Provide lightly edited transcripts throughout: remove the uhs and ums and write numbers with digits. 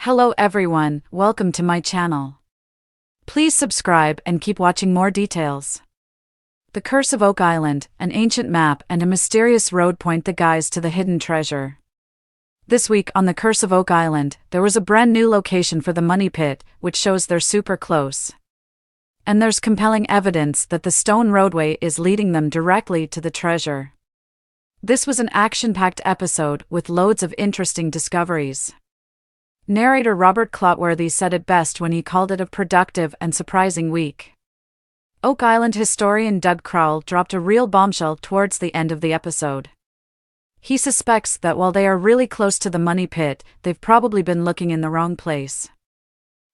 Hello everyone, welcome to my channel. Please subscribe and keep watching more details. The Curse of Oak Island, an ancient map and a mysterious road point the guys to the hidden treasure. This week on The Curse of Oak Island, there was a brand new location for the Money Pit, which shows they're super close. And there's compelling evidence that the stone roadway is leading them directly to the treasure. This was an action-packed episode with loads of interesting discoveries. Narrator Robert Clotworthy said it best when he called it a productive and surprising week. Oak Island historian Doug Crowell dropped a real bombshell towards the end of the episode. He suspects that while they are really close to the Money Pit, they've probably been looking in the wrong place.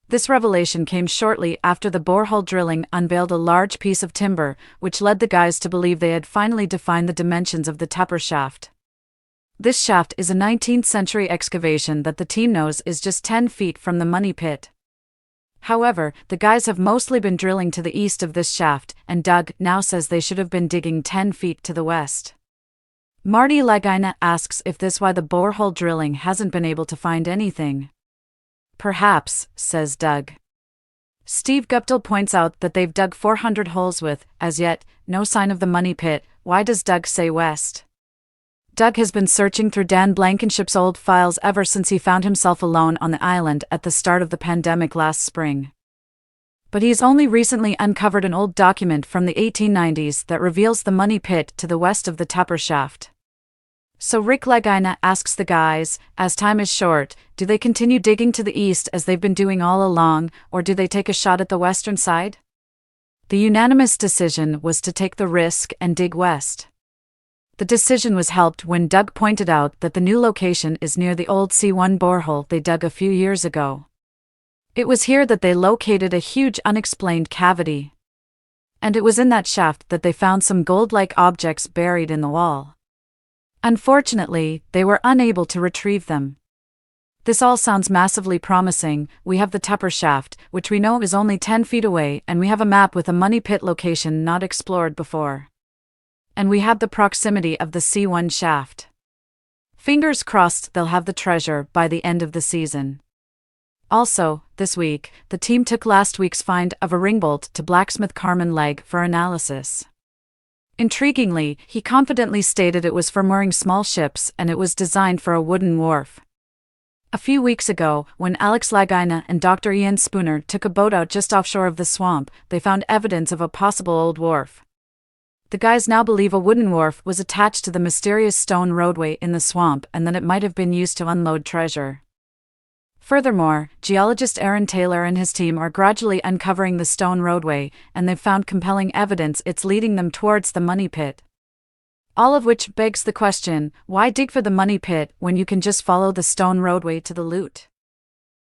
This revelation came shortly after the borehole drilling unveiled a large piece of timber, which led the guys to believe they had finally defined the dimensions of the Tupper shaft. This shaft is a 19th century excavation that the team knows is just 10 feet from the Money Pit. However, the guys have mostly been drilling to the east of this shaft, and Doug now says they should have been digging 10 feet to the west. Marty Lagina asks if this is why the borehole drilling hasn't been able to find anything. Perhaps, says Doug. Steve Guptill points out that they've dug 400 holes with, as yet, no sign of the Money Pit. Why does Doug say west? Doug has been searching through Dan Blankenship's old files ever since he found himself alone on the island at the start of the pandemic last spring. But he's only recently uncovered an old document from the 1890s that reveals the Money Pit to the west of the Tupper shaft. So Rick Lagina asks the guys, as time is short, do they continue digging to the east as they've been doing all along, or do they take a shot at the western side? The unanimous decision was to take the risk and dig west. The decision was helped when Doug pointed out that the new location is near the old C1 borehole they dug a few years ago. It was here that they located a huge unexplained cavity. And it was in that shaft that they found some gold-like objects buried in the wall. Unfortunately, they were unable to retrieve them. This all sounds massively promising. We have the Tupper shaft, which we know is only 10 feet away, and we have a map with a Money Pit location not explored before. And we have the proximity of the C1 shaft. Fingers crossed they'll have the treasure by the end of the season. Also, this week, the team took last week's find of a ringbolt to blacksmith Carmen Legg for analysis. Intriguingly, he confidently stated it was for mooring small ships and it was designed for a wooden wharf. A few weeks ago, when Alex Lagina and Dr. Ian Spooner took a boat out just offshore of the swamp, they found evidence of a possible old wharf. The guys now believe a wooden wharf was attached to the mysterious stone roadway in the swamp and that it might have been used to unload treasure. Furthermore, geologist Aaron Taylor and his team are gradually uncovering the stone roadway, and they've found compelling evidence it's leading them towards the Money Pit. All of which begs the question, why dig for the Money Pit when you can just follow the stone roadway to the loot?